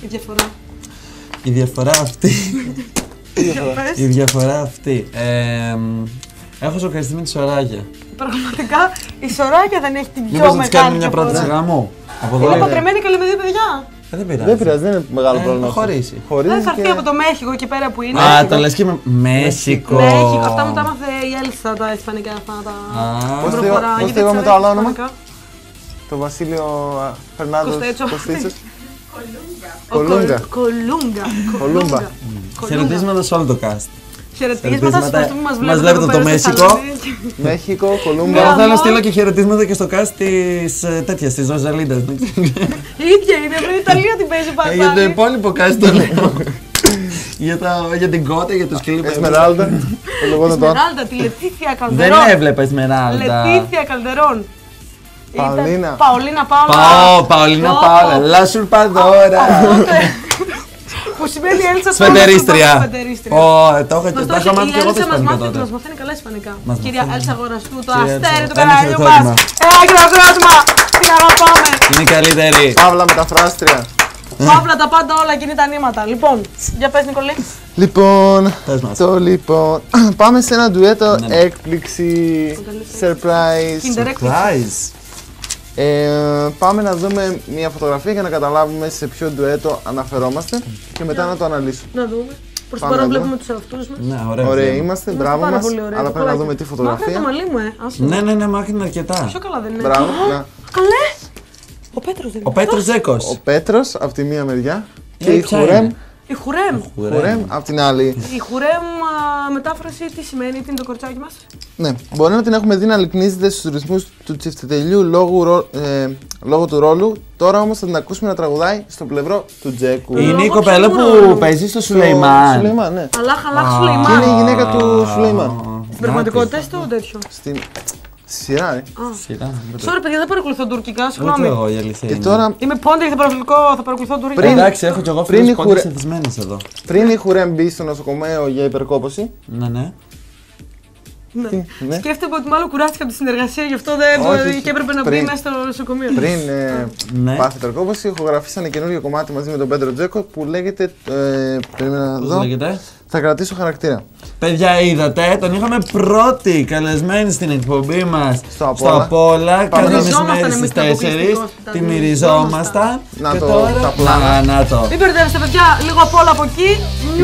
η διαφορά. Η διαφορά αυτή. Η διαφορά αυτή. Έχω σοκαριστεί με τη Σοράγια. Πραγματικά η Σοράγια δεν έχει την πιο μεγάλη. μεγάλη. Μήπως να της κάνει μια πρόταση γάμου. Είναι παντρεμένη και λέει με 2 παιδιά. Δεν πειράζει. Δεν πειράζει, δεν είναι μεγάλο πρόβλημα. Χωρίσει. Δεν θα έρθει από το Μέχικο εκεί πέρα που είναι. Α, το λες και με Μέχικο. Αυτά μου τα έμαθε η Έλσα τα ισπανικά αυτά τα. Πώς το είπαμε το άλλο όνομα? Το Βασίλειο Φερνάντος Κωστίτσος. Κολούγκα. Χαιρετίσματα σε όλο το cast. Χαιρετίσματα στους που μας Μας βλέπετε το Μέχικο. Μέχικο, Κολούγκα. Εγώ θέλω να στείλω και χαιρετίσματα και στο cast της τέτοιας, της Ροζαλίντας. Η ίδια είναι, η Ιταλία την παίζει πάλι. Για το υπόλοιπο cast το λέω. Για την Κότα, για τους κλίπες. Εσμεράλντα. Εσμεράλντα, τη Λετήθια Καλδερών. Δεν έβλεπα Εσμεράλντα. Λετήθια Καλδερών. Παολίνα. Παολίνα Πάολα. La Surpadora. Που σημαίνει Έλσα Σφετερίστρια. Το είχα μάθει και εγώ τα ισπανικά τότε. Μας μαθαίνει καλά ισπανικά. Κυρία Έλσα Αγοραστού, το Κυρία αστέρι Έλσα, του ένα καναλιού μας. χειροκρότημα. Χειροκρότημα. Την αγαπάμε. Είναι η καλύτερη. Παύλα μεταφράστρια. Παύλα τα πάντα όλα, εκείνη τα νήματα. Λοιπόν, για πες Νικολή. Λοιπόν, Πες μας. πάμε σε ένα ντουέτο έκπληξη, surprise. Surprise. Πάμε να δούμε μια φωτογραφία για να καταλάβουμε σε ποιο ντουέτο αναφερόμαστε και μετά να το αναλύσουμε. Να δούμε. Προς το Πάμε παρόν να βλέπουμε τους εαυτούς μας. Ναι, ωραία. Ωραία είμαστε, μπράβο Πάρα μας, πολύ ωραία, αλλά το πρέπει να κολάκι. δούμε τι Μάκρυ το φωτογραφία. μαλλί μου, άσε. Ναι, μάχη είναι αρκετά. Πιο καλά δεν είναι. Μπράβο, Α, να. Καλέ! Ο Πέτρος δεν είναι. Ο Πέτρος Ζέκος. Ο Πέτρος από τη μία μεριά και η ποια Χουρέμ, είναι? Η Χουρέμ. από την άλλη. Η Χουρέμ μετάφραση τι σημαίνει, τι είναι το κορτσάκι μας. Ναι, μπορεί να την έχουμε δει να λυκνίζεται στους ρυθμούς του τσιφτετελιού λόγω του ρόλου. Τώρα όμως θα την ακούσουμε να τραγουδάει στο πλευρό του Τζέκου. Είναι η Εγώ κοπέλα ξέρω που μόνο. παίζει στο Σουλεϊμάν, Σουλεϊμάν. ναι. Αλάχ, αλάχ, Και Σουλεϊμάν. είναι η γυναίκα του Σουλεϊμάν. Στην πραγματικότητα είστε ο τέτοιο. Στη σειρά, Σειρά. Sorry, παιδιά, δεν παρακολουθώ τουρκικά, Ούτε συγγνώμη. εγώ η αλήθεια Και είναι. τώρα, Είμαι πόντα και θα παρακολουθώ τουρκικά. Εντάξει, έχω κι εγώ πριν φίλους η πόντες Χουρέ- συνηθισμένες εδώ. πριν η Χουρέμ μπει στο νοσοκομείο για υπερκόπωση, Ναι. Ναι. ναι. Σκέφτομαι ότι μάλλον κουράστηκα από τη συνεργασία, γι' αυτό δεν Όχι, και έπρεπε να μπει πριν. μέσα στο νοσοκομείο. πριν Ναι. πάθει υπερκόπωση, ηχογραφήσανε καινούργιο κομμάτι μαζί με τον Πέτρο Τζέκο που λέγεται. Περίμενα να Πώς δω. λέγεται? Θα κρατήσω χαρακτήρα. Παιδιά, είδατε, τον είχαμε πρώτη καλεσμένη στην εκπομπή μας Στο στο Απόλλα. Απόλλα. Κάθε Μυριζόμασταν μεσημέρι εμείς στις το 4. αποκλειστικό. Τη μυριζόμασταν. Να Και το- τώρα- τα πλάνα. Να το. Μην μπερδεύεστε, παιδιά, λίγο απ' όλα από εκεί,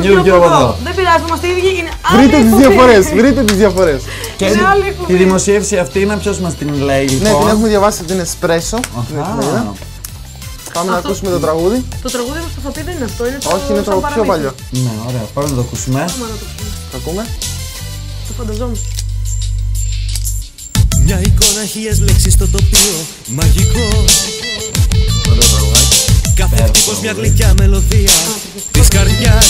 Νιου νιου από εδώ. Δεν πειράζει, είμαστε οι ίδιοι. Είναι άλλη Βρείτε τις εκπομπή. διαφορές, βρείτε τις διαφορές. Και Είναι άλλη εκπομπή. τη δημοσίευση αυτή, να ποιος μας την λέει, Ναι, λοιπόν. την έχουμε διαβάσει από την Εσπρέσο. την εφημερίδα. Αχα. Πάμε να Αυτό- ακούσουμε το τραγούδι. Το τραγούδι μας που θα πει δεν είναι αυτό, είναι το. Όχι, είναι το σαν πιο παραμύθι. παλιό. Ναι, ωραία, πάμε να το ακούσουμε. Πάμε να το πούμε. Το ακούμε. Το φανταζόμουν. Μια εικόνα, χίλιες λέξεις στο τοπίο μαγικό. Ωραίο τραγουδάκι. Κάθε χτύπος μια γλυκιά μελωδία της καρδιάς.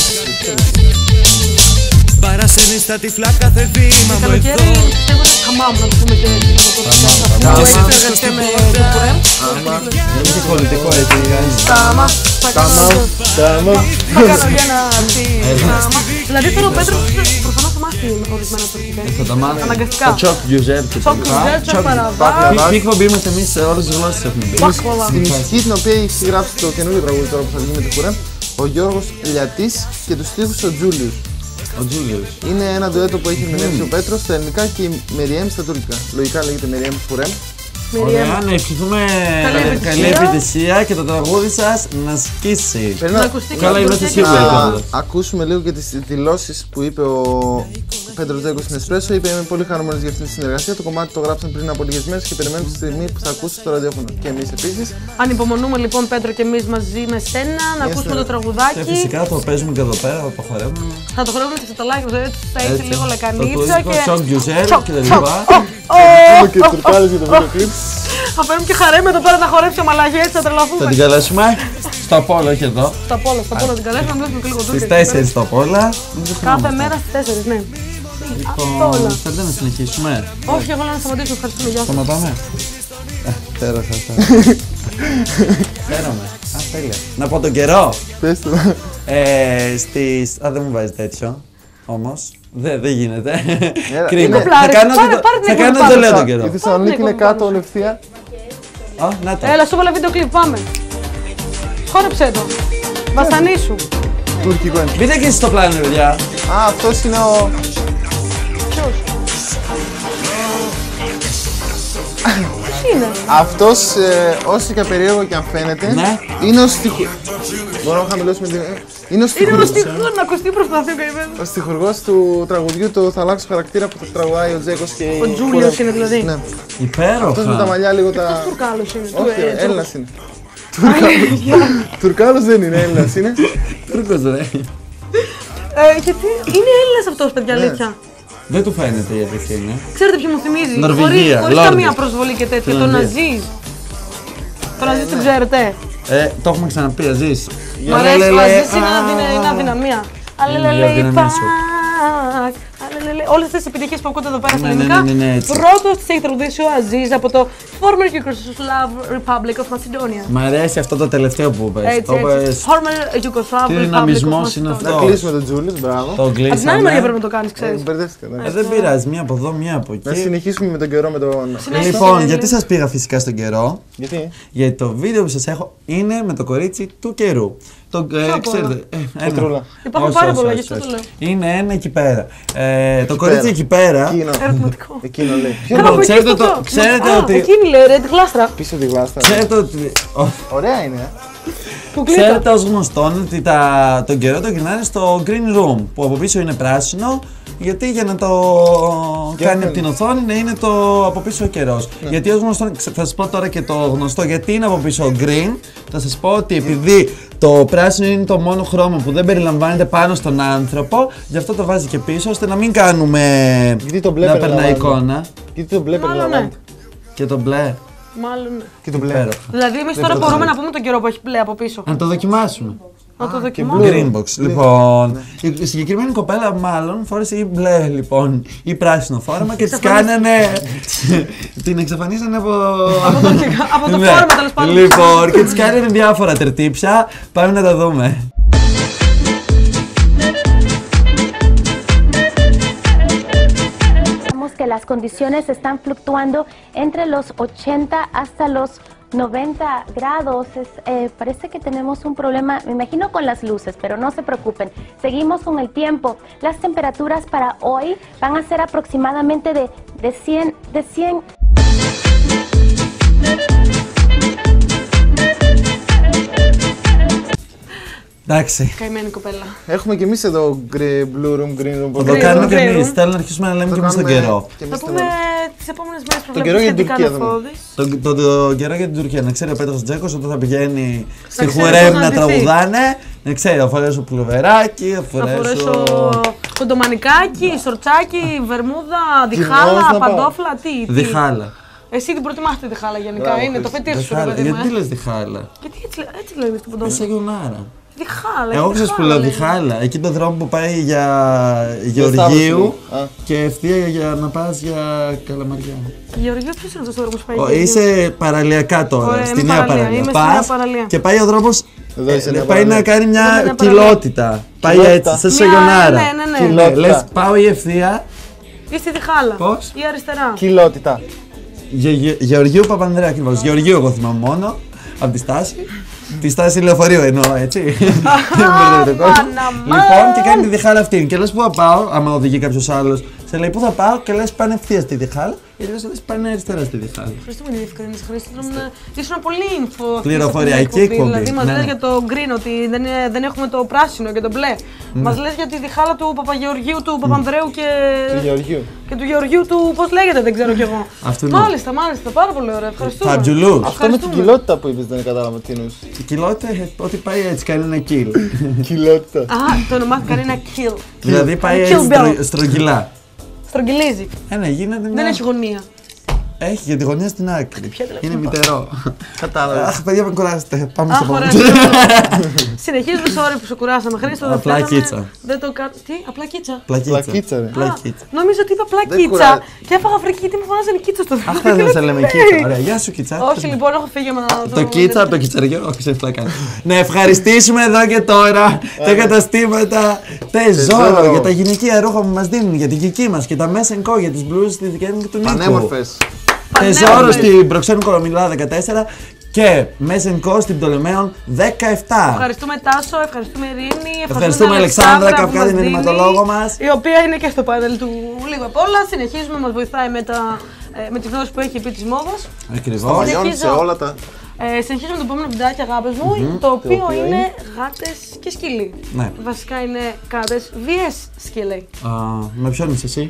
Παρασέρνει στα τυφλά κάθε βήμα μου εδώ. Καλοκαίρι πιστεύω ότι καμάμ να το πούμε και έτσι. Ταμάμ. Και συνεργασία με το Χουρέμ. Είναι και πολιτικό έτσι, guys. Ταμάμ. Θα κάνω για ένα ταμάμ. Δηλαδή τώρα ο Πέτρος προφανώς θα μάθει ορισμένα τουρκικά. Θα τα μάθω. Αναγκαστικά. Το τσοκ γιουζέρ και Τσοκ τα λοιπά. κουζέλ, τσοκ παραβά. Τι εκπομπή είμαστε εμείς σε όλες τις γλώσσες έχουμε μπει. Μπάκολα. Στη μουσική την οποία έχει γράψει το καινούργιο τραγούδι τώρα που θα βγει με τη Χουρέμ, ο Γιώργος Λιατής και τους στίχους ο Τζούλιους. Ο Τζούλιος. Είναι ένα ντουέτο που έχει ερμηνεύσει ο Πέτρος στα ελληνικά και η Μεριέμ στα τουρκικά. Λογικά λέγεται Μεριέμ Χουρέμ. Ωραία, να ευχηθούμε καλή επιτυχία και το τραγούδι σας να σκίσει. Πρέπει Να να ακουστεί Καλά, και είμαστε το σίγουροι. τουρκικό. να ακούσουμε λίγο και τις δηλώσεις που είπε ο Πέτρος Τζέκος στην Εσπρέσο. Είπε: είμαι πολύ χαρούμενος για αυτήν τη συνεργασία. Το κομμάτι το γράψαν πριν από λίγες μέρες και περιμένουμε τη στιγμή που θα ακούσει στο ραδιόφωνο. Και εμείς επίσης. Ανυπομονούμε λοιπόν Πέτρο και εμείς μαζί με σένα να ακούσουμε το Και τραγουδάκι. φυσικά το παίζουμε και εδώ πέρα, το χορεύουμε. Θα το χορεύουμε και στο ταλάκι μας, έτσι θα έχει Έτσι. λίγο Το λεκανίτσα τουρκικό και... τσοκ γιουζέρ Τσοκ, και τα τσοκ. λοιπά. Είμαι και τουρκάλες για το βίντεο κλιπ. Θα φέρουμε και χαρέμαι εδώ πέρα να χορέψει ο μαλαγί, έτσι θα Θα τρελαθούμε. την καλέσουμε στο Απόλλω, όχι εδώ. Στα πόλα να την καλέσουμε, να μιλήσουμε και λίγο Στις τουρκικά. 4 στο Απόλλα. Μην ξεχνάμε Κάθε αυτό. μέρα στις 4, ναι. Αυτό Λοιπόν, όλα. θέλετε να συνεχίσουμε. Όχι, εγώ λέω να σταματήσουμε, ευχαριστούμε, γεια σας. Σταματάμε. Πέρασα αυτά. Χαίρομαι. Α, τέλεια. Να πω τον καιρό. Πες το. Δεν μου βάζει τέτοιο. Όμως. Δεν γίνεται. Έλα, Κρίμα. είναι- Θα κάνω Πάρε ότι την θα κάνω εκπομπή ότι το πάνω. λέω τον καιρό. Η Θεσσαλονίκη είναι κάτω ευθεία. Α, να το. Έλα, σου έβαλα βίντεο κλιπ, πάμε. Χόρεψε το. Βασανίσου. Τουρκικό είναι. Μπείτε και εσείς στο πλάνο, παιδιά. Α, αυτός είναι ο... Ποιος? Ποιος είναι? Αυτός, όσο και περίεργο και αν φαίνεται, Ναι. είναι ο στιχουργός. Μπορώ να χαμηλώσουμε την... Είναι ο Είναι ο στιχουργός. στιχουργός, να ακουστεί προσπαθεί ο καημένος. Ο στιχουργός του τραγουδιού του Θα αλλάξω χαρακτήρα που το τραγουδάει ο Τζέκος και η... Ο Τζούλιος είναι δηλαδή. Ναι. Υπέροχα. Αυτός με τα μαλλιά λίγο Αυτός τα... Τουρκάλος είναι. Όχι, Έλληνας είναι. Τουρκάλος δεν είναι, Έλληνας είναι. Τούρκος ρε. Γιατί είναι Έλληνας αυτός, παιδιά, Ναι. αλήθεια. Δεν του φαίνεται η αλήθεια είναι. Ξέρετε ποιο μου θυμίζει? Νορβηγία, Χωρίς Λόρδι. καμία προσβολή και τέτοια. Τον Φιλανδία. Αζίζ. Τον Αζίζ τον ξέρετε? Το έχουμε ξαναπεί, Αζής. Μ' αρέσει, ο Αζίζ είναι αδυναμία. Αλελελε, η αδυναμία σου. πακ. Αλελελε. Όλες αυτές τις επιτυχίες που ακούτε εδώ πέρα στα Ναι, ελληνικά, ναι, έτσι. πρώτος τις έχει τραγουδήσει ο Αζίζ από το Former Yugoslav Republic of Macedonia. Μ' αρέσει αυτό το τελευταίο που είπες. Έτσι, Το είπες. έτσι. Former Yugoslav Τι Republic of δυναμισμός είναι Macedonia. αυτό. Να κλείσουμε τον Τζούλης, μπράβο. Το Απ' την άλλη μεριά κλείσαμε. πρέπει να το κάνεις, ξέρεις. Μπερδεύτηκα, εντάξει. Δεν πειράζει, μία από εδώ, μία από Να εκεί. συνεχίσουμε με τον καιρό με τον... Λοιπόν, γιατί σας πήγα φυσικά στον καιρό? Γιατί? Γιατί το βίντεο που σας έχω είναι με το κορίτσι του καιρού. Το ξέρετε. Πετρούλα. Υπάρχουν πάρα πολλά, γι' αυτό το λέω. Είναι ένα εκεί πέρα. Το κορίτσι εκεί πέρα. Εκείνο. Ερωτηματικό. Εκείνο λέει. Καλά, από εκεί ξέρετε στο το- αυτό. ξέρετε Α, ότι- Εκείνη λέει, ρε, τη γλάστρα. Πίσω τη γλάστα. Ξέρετε ότι. Ωραία είναι. Που κλείτο. Ξέρετε ως γνωστόν ότι τον καιρό το γυρνάνε στο green room που από πίσω είναι πράσινο γιατί για να το κάνει από την οθόνη να είναι το από πίσω ο καιρός. Γιατί ως γνωστόν, θα σας πω τώρα και το γνωστό γιατί είναι από πίσω green, θα σας πω ότι επειδή το πράσινο είναι το μόνο χρώμα που δεν περιλαμβάνεται πάνω στον άνθρωπο, γι' αυτό το βάζει και πίσω ώστε να μην κάνουμε Γιατί το μπλε να περνάει περιλαμβάνει. εικόνα. Γιατί το μπλε Μάλλον ναι. περιλαμβάνει. Και το μπλε. Μάλλον ναι. Και το μπλε. Υπέροχα. Δηλαδή, εμείς τώρα μπορούμε να πούμε τον καιρό που έχει μπλε από πίσω. Να το δοκιμάσουμε. Να το και δοκιμάσουμε. blue. Greenbox. Λοιπόν, η συγκεκριμένη κοπέλα μάλλον φόρεσε ή μπλε λοιπόν ή πράσινο φόρμα και της κάνανε. Την εξαφανίσανε από. Από το Ναι. φόρμα, τέλος πάντων. Λοιπόν, και της κάνανε διάφορα τερτύψια. Πάμε να τα δούμε. Que las condiciones están fluctuando entre los 80 hasta los 90 grados. Parece que tenemos un problema, me imagino, con las luces, pero no se preocupen. Seguimos con el tiempo. Las temperaturas para hoy van a ser aproximadamente de 100. Εντάξει. Καημένη κοπέλα. Έχουμε κι εμείς εδώ blue room, green room. Θα το Green κάνουμε room, κι green εμείς. room. Θέλω να αρχίσουμε να λέμε Το κι εμείς τον κάνουμε καιρό. κι Θα εμείς πούμε το- τις επόμενες μέρες που Τον καιρό βλέπουμε για την σχετικά Τουρκία, νεφώδης. Το καιρό για την Τουρκία. Να ξέρει ο Πέτρος Τζέκος όταν θα πηγαίνει στη ξέρει Χουρέμ πώς να να ντυθεί. τραγουδάνε. Να ξέρει, θα φορέσω πουλοβεράκι, θα Θα φορέσω φορέσω. κοντομανικάκι, σορτσάκι, βερμούδα, διχάλα, να πάω. παντόφλα, τι. Διχάλα. Εσύ την προτιμάς τη διχάλα γενικά, Μπράβο, είναι το Χρήστο. φετίχ σου, ρε Διχάλα. παιδί μου. Γιατί λες διχάλα? Γιατί έτσι λέει στην Είσαι παντόφλα. γιονάρα. Διχάλα. Εγώ διχάλα, σας που λέω λέει. διχάλα. Εκεί το δρόμο που πάει για Γεωργίου Α. και ευθεία για να πας για Καλαμαριά. Γεωργίου, ποιος είναι αυτός ο δρόμος που πάει για Γεωργίου? Είσαι παραλιακά τώρα, Ωραία, στη είμαι νέα παραλία, παραλία. είμαι στη νέα Πας παραλία. και πάει ο δρόμος. Εδώ είσαι νέα πάει να παραλία. κάνει Εδώ μια είναι παραλία. κοιλότητα. Πάει Κοιλότητα. έτσι, σαν Μια- σεγιονάρα. ναι. Κοιλότητα. Λες πάω η ευθεία. Ή στη διχάλα. Πώς? Ή αριστερά. Κοιλότητα. Γεωργίου Παπανδρέα ακριβώς. Γεωργίου εγώ θυμάμαι μόνο. Από τη στάση. Τη στάση λεωφορείου εννοώ, έτσι. Δεν μπερδεύετε κόσμο. Παναμά. Λοιπόν, και κάνει τη διχάλα αυτή. Και λες πού θα πάω, άμα οδηγεί κάποιος άλλος. Σε λέει πού θα πάω και λες πάνε ευθεία στη διχάλα. Και λες πάνε αριστερά στη διχάλα. Ευχαριστούμε για τη διευκρίνηση, Χρήστο. Ήσουν πολύ info. Πληροφοριακή εκπομπή. Δηλαδή, μας Ναι, λες ναι. για το green ότι δεν έχουμε το πράσινο και το μπλε. Μας λες για τη διχάλα του Παπαγεωργίου, του Παπανδρέου Του Γεωργίου. και του Γεωργίου του. Πώς λέγεται, δεν ξέρω κι εγώ. Αυτού είναι. Μάλιστα, πάρα πολύ ωραία. Ευχαριστούμε. Φατζουλούς. Αυτό με την Ευχαριστούμε. κοιλότητα που είπες δεν κατάλαβα τι εννοούσε. Η κοιλότητα ότι πάει έτσι, κάνει ένα kill. Κοιλότητα. Α, το ονομάστηκε κανένα kill. Δηλαδή πάει Kill έτσι Bill. στρογγυλά. Στρογγυλίζει. Ναι, γίνεται μια. Δεν έχει γωνία. Έχει για τη γωνία στην άκρη. Ποια Είναι μητερό. Κατάλαβα. Αχ, παιδιά, με κουράσετε. Πάμε στο Αχ, ωραία. επόμενο. Συνεχίζουμε, sorry που σε κουράσαμε. Χρήστο, δεν Απλά φτάσαμε. κίτσα. Δεν το κάνω. Τι, απλά κίτσα. Πλακίτσα, ρε. Πλακίτσα. Νόμιζα ότι είπα απλά Δεν κίτσα κουράζει. και έφαγα φρική τι μου φωνάζανε κίτσα στο Αχ, δέντρο. δεν σε λέμε κίτσα. Ωραία, γεια σου κίτσα. Όχι, λοιπόν, έχω φύγει με Το κίτσα από το κιτσαριό, όχι ξέρεις τι θα κάνω. Να ευχαριστήσουμε εδώ και τώρα τα καταστήματα Τεζόρο για τα γυναικεία ρούχα που μας δίνουν, για την κική μας και τα μέσα εγκό για τις μπλούζες της Δικένη και του Νίκου. Πανέμορφες. Τεζόρο στην Προξένου Κορομιλά 14 Και Μεζενικό στην Πτολεμαίων 17. Ευχαριστούμε Τάσο, ευχαριστούμε Ειρήνη, Ευχαριστούμε Αλεξάνδρα Καυκά, την ενηματολόγο μας. Η οποία είναι και στο πάνελ του λίγο απ' όλα. Συνεχίζουμε, μας βοηθάει με τη γνώση που έχει επί της μόδας. Ακριβώς. Σε όλα τα. Συνεχίζουμε το επόμενο βιντεάκι, αγάπες μου, το οποίο είναι γάτες και σκυλί. Ναι. Βασικά είναι γάτες βίες σκυλί. Με ποιον είσαι εσύ?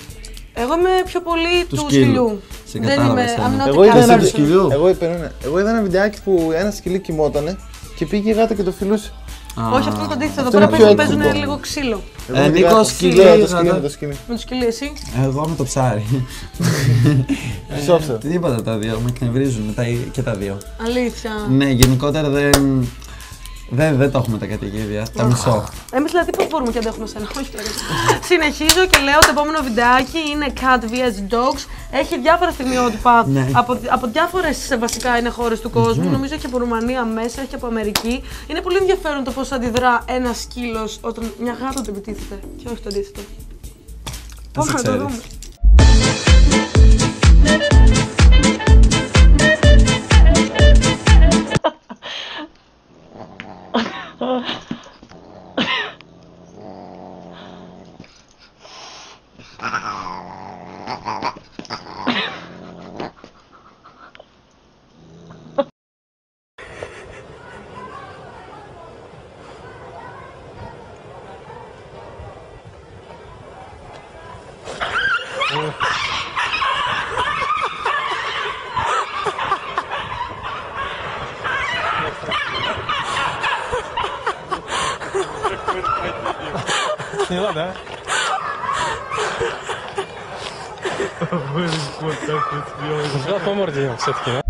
Εγώ είμαι πιο πολύ του σκύλου. σκυλιού. Σε Δεν κατάλαβα είμαι εσένα. αμνότη Εγώ είδα Εσύ ένα του σκυλιού. Εγώ είδα ένα βιντεάκι που ένα σκυλί κοιμότανε και πήγε η γάτα και το φιλούσε. Όχι, αυτό είναι το αντίθετο. Αυτό Εδώ είναι πέρα πιο παίζουν έκπληκτο. λίγο ξύλο. Εγώ με τη Νίκο, γάτα. σκυλί, Ναι, το γάτα. σκυλί, με το σκυλί. Με το σκυλί, εσύ. Εγώ με το ψάρι. Χρυσόψαρο. Τίποτα τα δύο, με εκνευρίζουν και τα δύο. Αλήθεια. Ναι, γενικότερα δεν το έχουμε τα κατοικίδια. Τα μισώ. Εμείς δηλαδή πώς μπορούμε και αντέχουμε σένα. Όχι πλέον. Συνεχίζω και λέω το επόμενο βιντεάκι είναι Cat vs Dogs. Έχει διάφορα στιγμιότυπα Ναι. από διάφορες βασικά είναι χώρες του κόσμου. Νομίζω έχει από Ρουμανία μέσα, έχει από Αμερική. Είναι πολύ ενδιαφέρον το πώς αντιδρά ένα σκύλος όταν μια γάτα του επιτίθεται. Και όχι το αντίθετο. Πάμε να το δούμε. Сняла, да? Вот так вот сделал. Взял по морде ему все-таки, да?